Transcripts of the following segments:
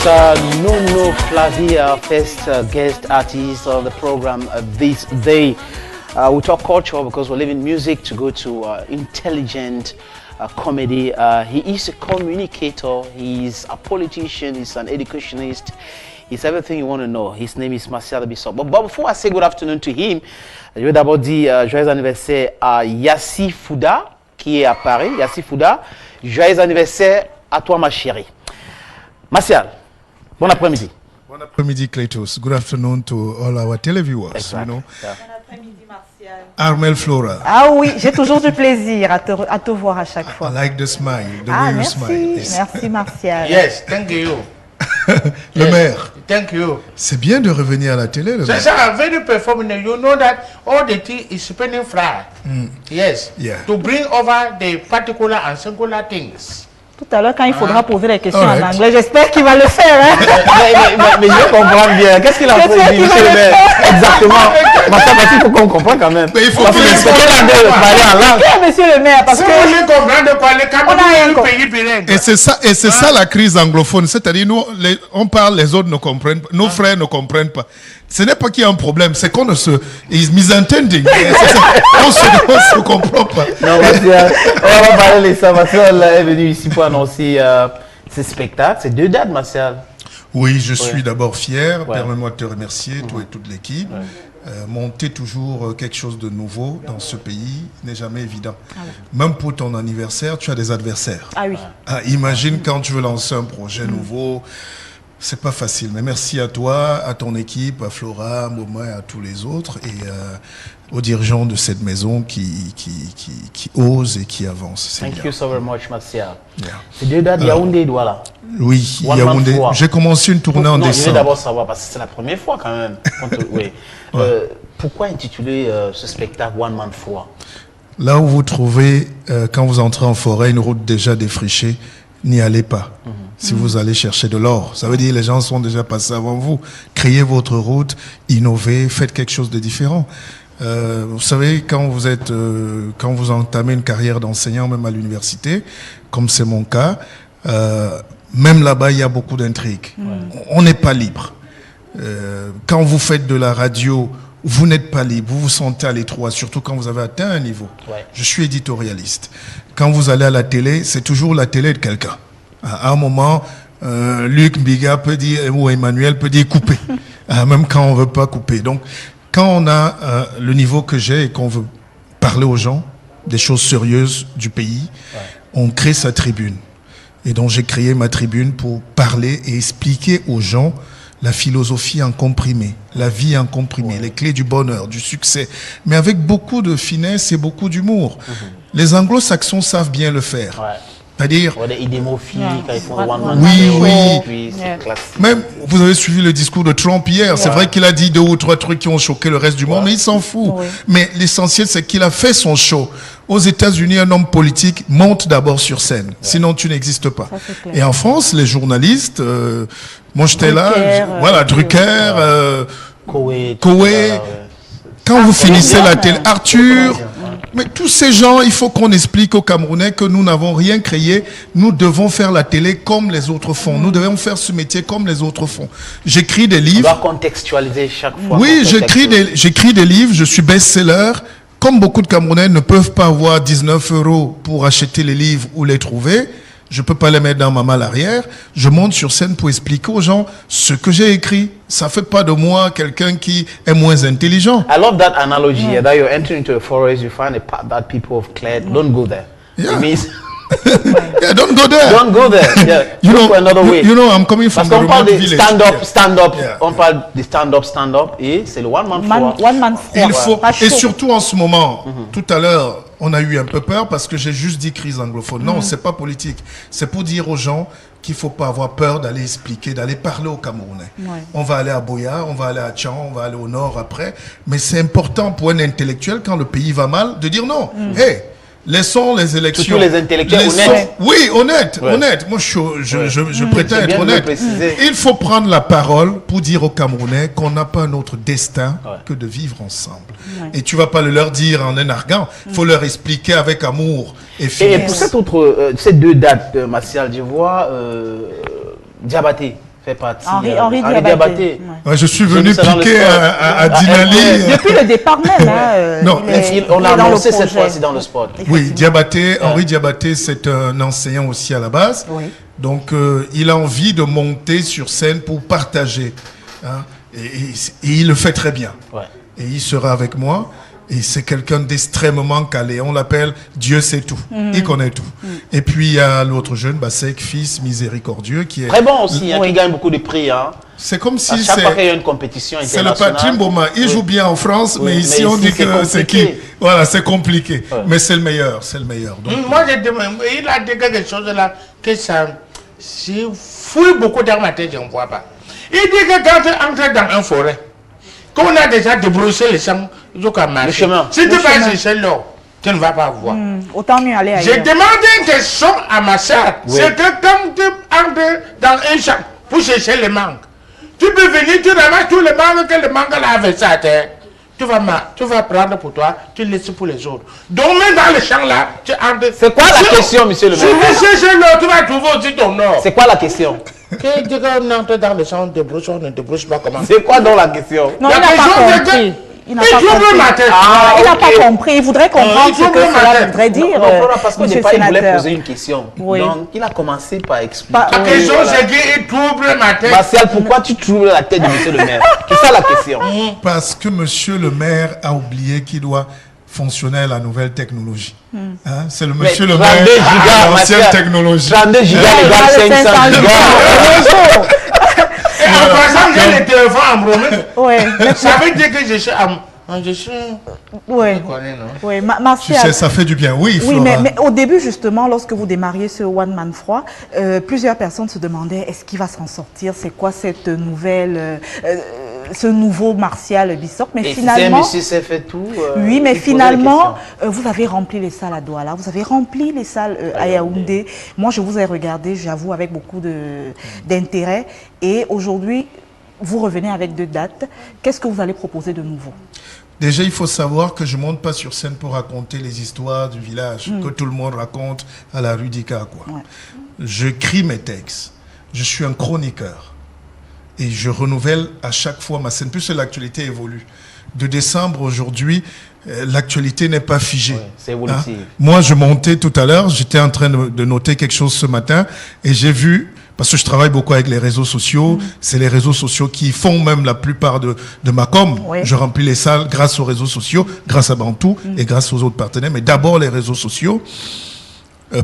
Nono Flavia, first guest artist on the program this day. We talk culture because we're leaving music to go to intelligent comedy. He is a communicator, he's a politician, he's an educationist, he's everything you want to know. His name is Martial Bishop. But before I say good afternoon to him, je vais d'abord dire joyeux anniversaire à Yassi Fouda, qui est à Paris. Yassi Fouda, joyeux anniversaire à toi ma chérie. Martial, bon après-midi. Bon après-midi, Cletus. Good afternoon to all our televiewers. Exactly. You know. Bon après-midi, Martial. Armel Flora. Ah oui, j'ai toujours du plaisir à te voir à chaque fois. I like the smile, the way you merci, smile. Yes. merci Martial. Yes, thank you. Le maire, Thank you. c'est bien de revenir à la télé, le So, maire. sir, very performing. You know that all the tea is spinning fry. Yes. Yeah. To bring over the particular and singular things. Tout à l'heure, quand il faudra poser les questions Alright. en anglais, j'espère qu'il va le faire. Hein? mais je comprends bien. Qu'est-ce qu'il a Qu'est-ce fait, qu'il monsieur le va maire? Exactement. Martial, parce qu'il faut qu'on comprenne quand même. Mais il faut Parce que que les c'est de parler en langue. Ok, monsieur le maire, parce Si que vous voulez comprendre de parler, On a rien quand compris. pays bilingue. Et c'est ça la crise anglophone. C'est-à-dire, nous, on parle, les autres ne comprennent pas. Nos frères ne comprennent pas. Ce n'est pas qu'il y a un problème, c'est qu'on ne se... Is misentending. On se comprend pas. Non, Martial, on va parler de ça. Martial est venu ici pour annoncer ses spectacles. C'est 2 dates, Martial. Oui, je suis d'abord fier. Ouais. Permets-moi de te remercier, toi et toute l'équipe. Monter toujours quelque chose de nouveau dans ce pays n'est jamais évident. Même pour ton anniversaire, tu as des adversaires. ah oui. Ah, imagine quand tu veux lancer un projet nouveau, c'est pas facile. Mais merci à toi, à ton équipe, à Flora, à Moma et à tous les autres, et aux dirigeants de cette maison qui osent et qui avancent. C'est Thank bien. you so very much, Martial. Yeah. C'est 2 dates, Yaoundé et Douala. Oui, One Yaoundé. man fois. J'ai commencé une tournée en Non, je vais décembre. d'abord savoir, parce que c'est la première fois quand même. Oui. Pourquoi intituler ce spectacle One Man Fois? Là où vous trouvez, quand vous entrez en forêt, une route déjà défrichée, n'y allez pas. Si vous allez chercher de l'or, ça veut dire que les gens sont déjà passés avant vous. Créez votre route, innovez, faites quelque chose de différent. Vous savez, quand vous entamez une carrière d'enseignant, même à l'université, comme c'est mon cas, même là-bas, il y a beaucoup d'intrigues. On n'est pas libre. Quand vous faites de la radio, vous n'êtes pas libre, vous vous sentez à l'étroit, surtout quand vous avez atteint un niveau. Ouais. Je suis éditorialiste. Quand vous allez à la télé, c'est toujours la télé de quelqu'un. À un moment, Luc Biga peut dire, ou Emmanuel peut dire couper, même quand on ne veut pas couper. Donc, quand on a le niveau que j'ai et qu'on veut parler aux gens des choses sérieuses du pays, on crée sa tribune. Et donc, j'ai créé ma tribune pour parler et expliquer aux gens la philosophie en comprimé, la vie en comprimé, les clés du bonheur, du succès, mais avec beaucoup de finesse et beaucoup d'humour. Les anglo-saxons savent bien le faire. Ouais. C'est-à-dire, Des idémophiles, quand ils font Ouais. One Man Oui, Show, oui. puis c'est Yeah. classique. même, vous avez suivi le discours de Trump hier, c'est vrai qu'il a dit 2 ou 3 trucs qui ont choqué le reste du monde, mais il s'en fout. Oui. Mais l'essentiel, c'est qu'il a fait son show. Aux États-Unis, un homme politique monte d'abord sur scène, sinon tu n'existes pas. Ça, c'est clair. Et en France, les journalistes, moi j'étais là, Drucker, voilà, Drucker, Koweït. Koweït. voilà, ouais. quand vous finissez bien, la télé, mais- Arthur, mais tous ces gens, il faut qu'on explique aux Camerounais que nous n'avons rien créé. Nous devons faire la télé comme les autres font. Nous devons faire ce métier comme les autres font. J'écris des On livres. doit contextualiser chaque fois. Oui, qu'on fait j'écris quelque chose. j'écris des livres, je suis best-seller. Comme beaucoup de Camerounais ne peuvent pas avoir 19 € pour acheter les livres ou les trouver, je ne peux pas les mettre dans ma malle arrière. Je monte sur scène pour expliquer aux gens ce que j'ai écrit. Ça ne fait pas de moi quelqu'un qui est moins intelligent. I love that analogy. That you're entering into a forest, you find a path that people have cleared. Don't go there. Yeah. It means Yeah, don't go there. don't go there. Yeah. Look for another way. You know, I'm coming from Parce the qu'on parle remote de village. stand-up, Yeah. stand-up. Yeah. On parle de stand-up, et c'est le one man show. One man froid. Il faut, Pas et chaud. surtout en ce moment, tout à l'heure, on a eu un peu peur parce que j'ai juste dit crise anglophone. Non, c'est pas politique. C'est pour dire aux gens qu'il faut pas avoir peur d'aller expliquer, d'aller parler aux Camerounais. Ouais. On va aller à Boya, on va aller à Tchang, on va aller au nord après. Mais c'est important pour un intellectuel, quand le pays va mal, de dire non. Hey, laissons les élections. Surtout les intellectuels Laissons- honnêtes. Oui, honnête, Ouais. honnête. Moi, je prétends C'est bien être de le honnête. préciser. Il faut prendre la parole pour dire aux Camerounais qu'on n'a pas un autre destin Ouais. que de vivre ensemble. Et tu vas pas le leur dire en un argant. Il faut leur expliquer avec amour et Et finesse. pour cette autre, ces 2 dates, Martial, je vois Diabaté. fait partie. Henri Diabaté. Ouais, je suis venu piquer à Dinali. Depuis le départ même. Non, On a annoncé cette fois-ci dans le sport. Oui, Diabaté, Henri Diabaté, c'est un enseignant aussi à la base. Oui. Donc, il a envie de monter sur scène pour partager. Hein, et il le fait très bien. Ouais. Et il sera avec moi. Et c'est quelqu'un d'extrêmement calé. On l'appelle Dieu sait tout. Il connaît tout. Et puis, il y a l'autre jeune, Bassek, fils miséricordieux, qui est... Très bon aussi, qui gagne beaucoup de prix. Hein. C'est comme si chaque fois qu'il y a une compétition internationale. C'est le Patrick Mboma. Il joue bien en France, mais ici, on dit que c'est qui? Voilà, c'est compliqué. Ouais. Mais c'est le meilleur. C'est le meilleur. Donc, moi, je demande, il a dit quelque chose là, que ça fouille beaucoup dans ma tête, je ne vois pas. Il dit que quand tu entres dans une forêt, qu'on a déjà débroussé les champs, le chemin. Si tu vas chercher l'eau, tu ne vas pas voir. Autant mieux aller ailleurs. J'ai demandé une question à ma soeur. Oui. C'est que quand tu entres dans un champ pour chercher les mangues, tu peux venir, tu ramasses tous les mangues que le mangue a versé à terre. Tu vas prendre pour toi, tu laisses pour les autres. Donc même dans le champ là, tu entres. C'est quoi la question, monsieur le maire? Si tu cherches l'eau, tu vas trouver aussi ton or. C'est quoi la question? Quand on entre dans le champ, on ne débrousse pas comment. C'est quoi donc la question? Non, il n'a pas compris. Il n'a pas compris. Il n'a pas compris. Il voudrait comprendre ce que cela voudrait dire. Parce qu'il voulait poser une question. Oui. Donc, il a commencé par expliquer. La question, c'est qu'il trouble ma tête. Martial, pourquoi tu troubles la tête de monsieur le maire? C'est ça la question. Parce que monsieur le maire a oublié qu'il doit fonctionner à la nouvelle technologie. Hein? C'est le monsieur le maire à l'ancienne technologie. 32 gigas égale 500 gigas. Et en passant, j'ai le téléphone en bromé. Ça veut dire que je suis oui, oui. Tu sais, ça fait du bien, oui. Oui, mais au début, justement, lorsque vous démarriez ce One Man Froid, plusieurs personnes se demandaient est-ce qu'il va s'en sortir? C'est quoi cette nouvelle, ce nouveau Martial Bissok? Mais finalement, monsieur s'est fait tout. Oui, mais finalement, vous avez rempli les salles à Douala, vous avez rempli les salles à Yaoundé. Moi, je vous ai regardé, j'avoue, avec beaucoup d'intérêt. Et aujourd'hui, vous revenez avec 2 dates. Qu'est-ce que vous allez proposer de nouveau? Déjà, il faut savoir que je ne monte pas sur scène pour raconter les histoires du village que tout le monde raconte à la rue d'Ika. Ouais. J'écris mes textes. Je suis un chroniqueur. Et je renouvelle à chaque fois ma scène. Plus l'actualité évolue. De décembre, aujourd'hui, l'actualité n'est pas figée. Ouais, c'est évolutif. Hein? Moi, je montais tout à l'heure, j'étais en train de noter quelque chose ce matin et j'ai vu... Parce que je travaille beaucoup avec les réseaux sociaux. C'est les réseaux sociaux qui font même la plupart de ma com. Oui. Je remplis les salles grâce aux réseaux sociaux, grâce à Bantou et grâce aux autres partenaires. Mais d'abord les réseaux sociaux,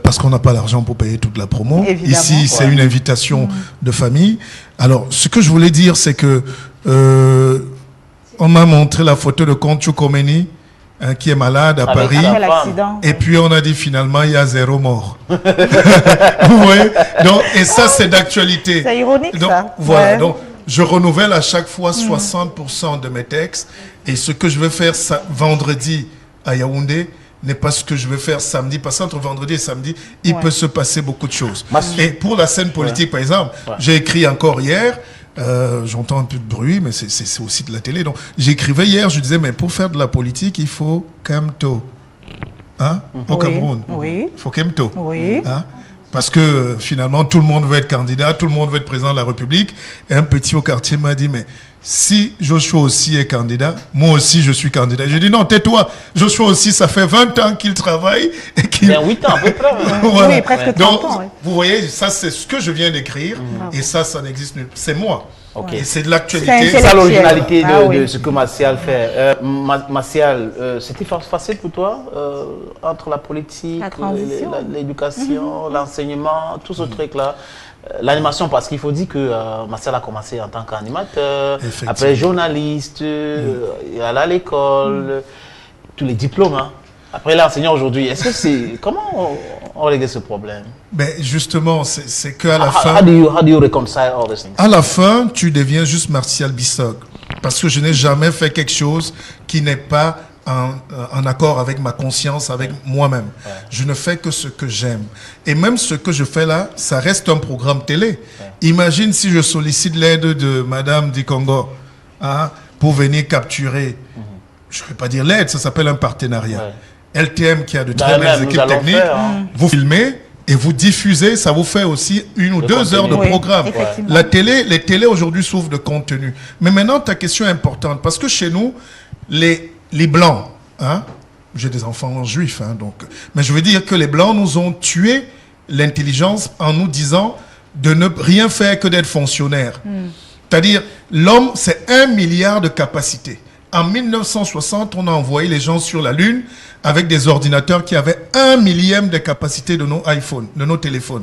parce qu'on n'a pas l'argent pour payer toute la promo. Évidemment. Ici, c'est une invitation de famille. Alors, ce que je voulais dire, c'est que on m'a montré la photo de Concho Komeni, qui est malade à Paris. Et puis on a dit finalement il y a 0 mort. Vous voyez? Donc, et ça c'est d'actualité. C'est ironique. Donc, ça. Voilà. Ouais. Donc je renouvelle à chaque fois 60% de mes textes. Et ce que je vais faire vendredi à Yaoundé n'est pas ce que je vais faire samedi. Parce qu'entre vendredi et samedi, il peut se passer beaucoup de choses. Et pour la scène politique, par exemple, j'ai écrit encore hier. J'entends un peu de bruit, mais c'est aussi de la télé. Donc, j'écrivais hier, je disais, mais pour faire de la politique, il faut Kemto. Hein? Au Cameroun. Oui. Il faut Kemto. Oui. Hein? Parce que finalement, tout le monde veut être candidat, tout le monde veut être président de la République. Et un petit au quartier m'a dit, mais si Joshua aussi est candidat, moi aussi je suis candidat. J'ai dit non, tais-toi. Joshua aussi, ça fait 20 ans qu'il travaille. Et qu'il... Il y a 8 ans à peu près. Voilà. Oui, presque 30 ans. Vous voyez, ça c'est ce que je viens d'écrire. Et ça n'existe nulle. C'est moi. Okay. Et c'est de l'actualité. C'est ça l'originalité de ce que Martial fait. Martial, c'était facile pour toi entre la politique, l'éducation, l'enseignement, tout ce truc-là. L'animation, parce qu'il faut dire que Martial a commencé en tant qu'animateur, après journaliste, il allait à l'école, tous les diplômes. Hein. Après l'enseignant aujourd'hui, est-ce que c'est... Comment on règle ce problème? Ben justement, c'est qu'à la fin... How do you reconcile all these things? À la fin, tu deviens juste Martial Bissok. Parce que je n'ai jamais fait quelque chose qui n'est pas en accord avec ma conscience, avec moi-même. Ouais. Je ne fais que ce que j'aime. Et même ce que je fais là, ça reste un programme télé. Ouais. Imagine si je sollicite l'aide de Madame Dikongo pour venir capturer. Je ne vais pas dire l'aide, ça s'appelle un partenariat. Ouais. LTM qui a de très belles équipes techniques, vous filmez et vous diffusez, ça vous fait aussi 1 ou 2 heures de programme. La télé, les télés aujourd'hui souffrent de contenu. Mais maintenant, ta question est importante, parce que chez nous, les Blancs, hein, j'ai des enfants juifs, hein, donc, mais je veux dire que les Blancs nous ont tué l'intelligence en nous disant de ne rien faire que d'être fonctionnaire. C'est-à-dire, l'homme, c'est 1 milliard de capacités. En 1960, on a envoyé les gens sur la Lune avec des ordinateurs qui avaient 1 millième de capacité de nos iPhones, de nos téléphones.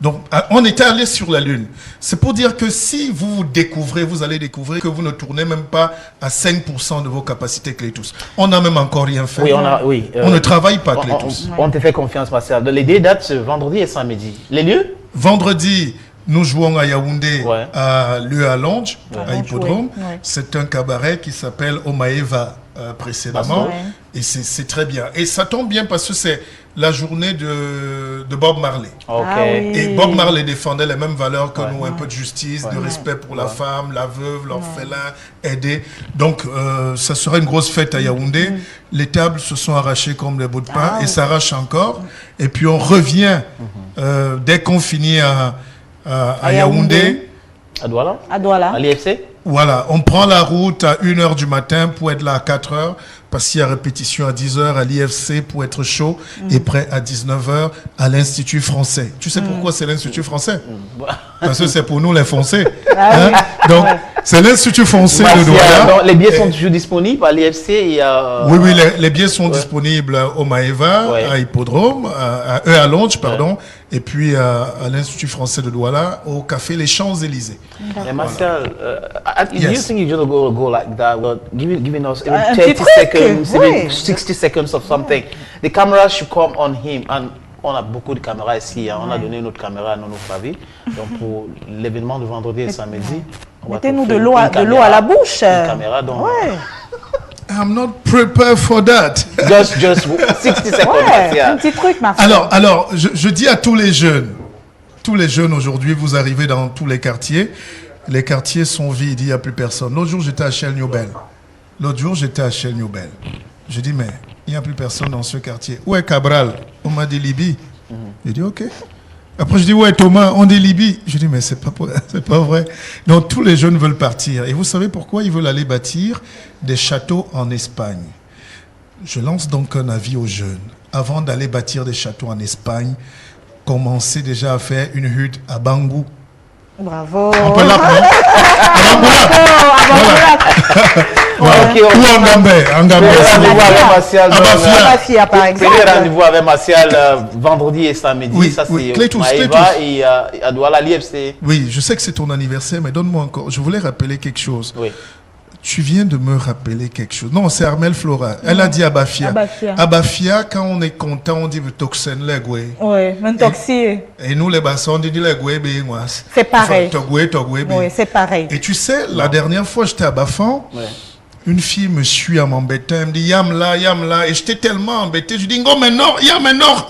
Donc, on était allé sur la Lune. C'est pour dire que si vous découvrez, vous allez découvrir que vous ne tournez même pas à 5% de vos capacités Clétus. On n'a même encore rien fait. Oui, on ne travaille pas Clétus. On te fait confiance, Martial. Les deux dates, vendredi et samedi. Les lieux? Vendredi, nous jouons à Yaoundé, à l'UA Lounge, à Hippodrome. C'est un cabaret qui s'appelle Omaeva précédemment. Et c'est très bien. Et ça tombe bien parce que c'est la journée de Bob Marley. Et Bob Marley défendait les mêmes valeurs que nous, un peu de justice, de respect pour la femme, la veuve, l'orphelin, aider. Donc, ça sera une grosse fête à Yaoundé. Les tables se sont arrachées comme des bouts de pain et s'arrachent encore. Et puis, on revient dès qu'on finit à Yaoundé. À Douala. À l'IFC. Voilà, on prend la route à 1h du matin pour être là à 4h, parce qu'il y a répétition à 10h à l'IFC pour être chaud, et prêt à 19h à l'Institut français. Tu sais pourquoi c'est l'Institut français? Parce que c'est pour nous les Français. Donc, c'est l'Institut français de Douala. Les billets sont toujours disponibles à l'IFC. Oui, les billets sont disponibles au Maeva, à Hippodrome, à Lounge, pardon, et puis à l'Institut français de Douala, au café Les Champs-Élysées. Martial, do you think you're going to go like that? Well, giving us 30 seconds, 60 seconds of something. The camera should come on him. And on a beaucoup de caméras ici. Hein. On a donné notre caméra à Nono Favi. Donc pour l'événement de vendredi et samedi, mettez-nous de l'eau à la bouche. Une caméra, donc. I'm not prepared for that. Just 60 seconds. Un petit truc, Martial. Alors, je dis à tous les jeunes aujourd'hui, vous arrivez dans tous les quartiers sont vides, il n'y a plus personne. L'autre jour, j'étais à Shell Newbell. Je dis, mais il n'y a plus personne dans ce quartier. Où est Cabral? On m'a dit Libye. J'ai dit, ok. Après, je dis, où est Thomas? On dit Libye. Je dis, mais c'est pas vrai. Donc, tous les jeunes veulent partir. Et vous savez pourquoi ils veulent aller bâtir des châteaux en Espagne? Je lance donc un avis aux jeunes. Avant d'aller bâtir des châteaux en Espagne, commencez déjà à faire une hutte à Bangou. Bravo. On peut l'appeler. Ou en Gambé. Abafia, par exemple. Rendez-vous avec Martial vendredi et samedi. Oui, ça, c'est Clétus. Et à Douala, l'IFC. Oui, je sais que c'est ton anniversaire, mais donne-moi encore. Je voulais rappeler quelque chose. Oui. Tu viens de me rappeler quelque chose. Non, c'est Armelle Flora. Elle a dit Abafia. Abafia, quand on est content, on dit toxin legwe. Oui, même toxi. Et nous, les bassons, on dit legwe. C'est pareil. Togwe. Oui, c'est pareil. Et tu sais, la dernière fois, j'étais à Bafan. Une fille me suit à m'embêter. Elle me dit Yam là. Et j'étais tellement embêté. Je dis Ngo, mais non,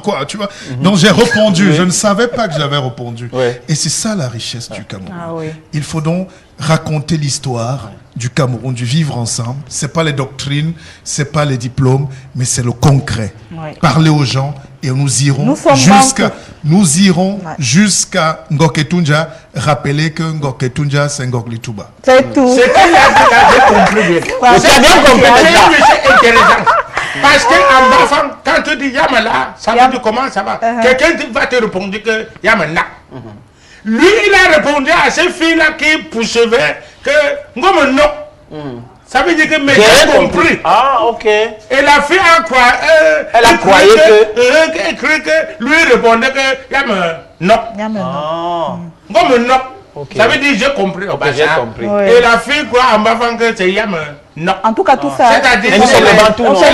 quoi, tu vois. Donc j'ai répondu. Je ne savais pas que j'avais répondu. Et c'est ça la richesse du Cameroun. Il faut donc raconter l'histoire du Cameroun, du vivre ensemble. C'est pas les doctrines, c'est pas les diplômes, mais c'est le concret. Parler aux gens et nous irons jusqu'à Ngoketunja, rappeler que Ngoketunja c'est Ngoklituba. C'est tout. C'est j'ai compris. C'est bien compris. C'est intéressant. Parce qu'en Bafang, quand tu dis Yamala, ça veut dire comment ça va. Quelqu'un va te répondre que Yamana. Lui, il a répondu à ces filles-là qui poursuivaient que Ngomen non. Ça veut dire que mais j'ai compris. Ah, ok. Et la fille a croyé. Elle a croyé que. Lui répondait que Yamen non. Ngomen non. Okay. Ça veut dire j'ai compris. J'ai compris. Et la fille croit en Bafang que c'est Yamen non. En tout cas, tout ça. C'est-à-dire que c'est les Bantous. Ce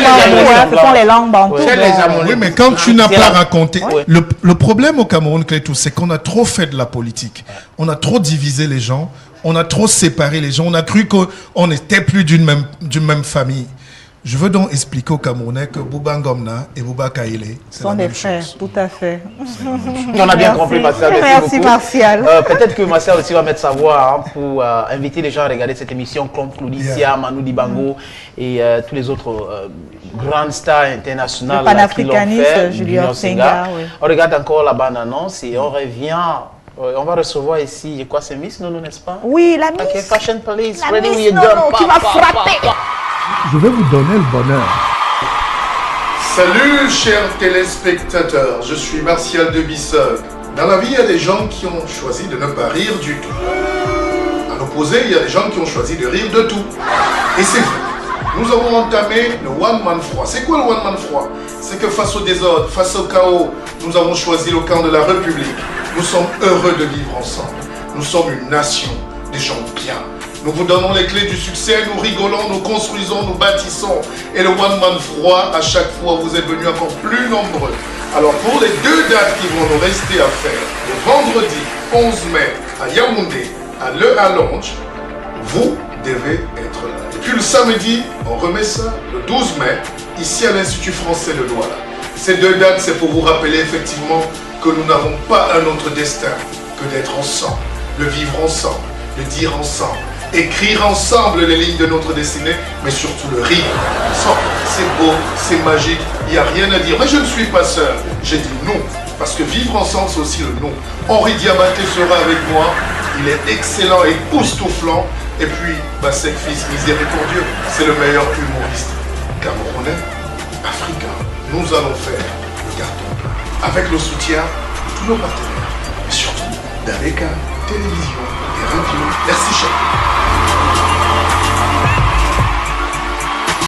sont les langues bantoues. C'est les Amonites. Oui, mais quand tu n'as pas raconté... Le problème au Cameroun, Clétus, c'est qu'on a trop fait de la politique. On a trop divisé les gens. On a trop séparé les gens. On a cru qu'on n'était plus d'une même famille. Je veux donc expliquer aux Camerounais que Bouba Ngomna et Bouba Kaïlé, c'est la sont des même frères, chose. tout à fait. On a bien compris, Martial. Merci beaucoup. Martial. Peut-être que Martial aussi va mettre sa voix hein, pour inviter les gens à regarder cette émission comme Claudicia, Manu Dibango et tous les autres grandes stars internationales. Le panafricaniste Julien Senga. Oui. On regarde encore la bande-annonce et on revient. On va recevoir ici, je crois, c'est Miss Nono, n'est-ce pas? Oui, la Miss. Ok, Fashion Police, La ready Miss with your Nono, gun. qui va frapper. Je vais vous donner le bonheur. Salut chers téléspectateurs, je suis Martial de Bissog. Dans la vie, il y a des gens qui ont choisi de ne pas rire du tout. À l'opposé, il y a des gens qui ont choisi de rire de tout. Et c'est vrai. Nous avons entamé le One Man Froid. C'est quoi le One Man Froid? C'est que face au désordre, face au chaos, nous avons choisi le camp de la République. Nous sommes heureux de vivre ensemble. Nous sommes une nation, des gens bien. Nous vous donnons les clés du succès, nous rigolons, nous construisons, nous bâtissons. Et le One Man Froid, à chaque fois, vous êtes venus encore plus nombreux. Alors pour les 2 dates qui vont nous rester à faire, le vendredi 11 mai à Yaoundé, à Le Allonge, vous devez être là. Et puis le samedi, on remet ça, le 12 mai, ici à l'Institut français de Douala. Ces 2 dates, c'est pour vous rappeler effectivement que nous n'avons pas un autre destin que d'être ensemble, de vivre ensemble, de dire ensemble, écrire ensemble les lignes de notre destinée, mais surtout le rire ensemble. C'est beau, c'est magique, il n'y a rien à dire. Mais je ne suis pas seul, j'ai dit non, parce que vivre ensemble, c'est aussi le non. Henri Diabaté sera avec moi, il est excellent et époustouflant. Et puis, Bassek Fils miséricordieux, c'est le meilleur humoriste camerounais, africain. Nous allons faire le carton plein, avec le soutien de tous nos partenaires, mais surtout d'Aleka, télévision et radio. Merci chef.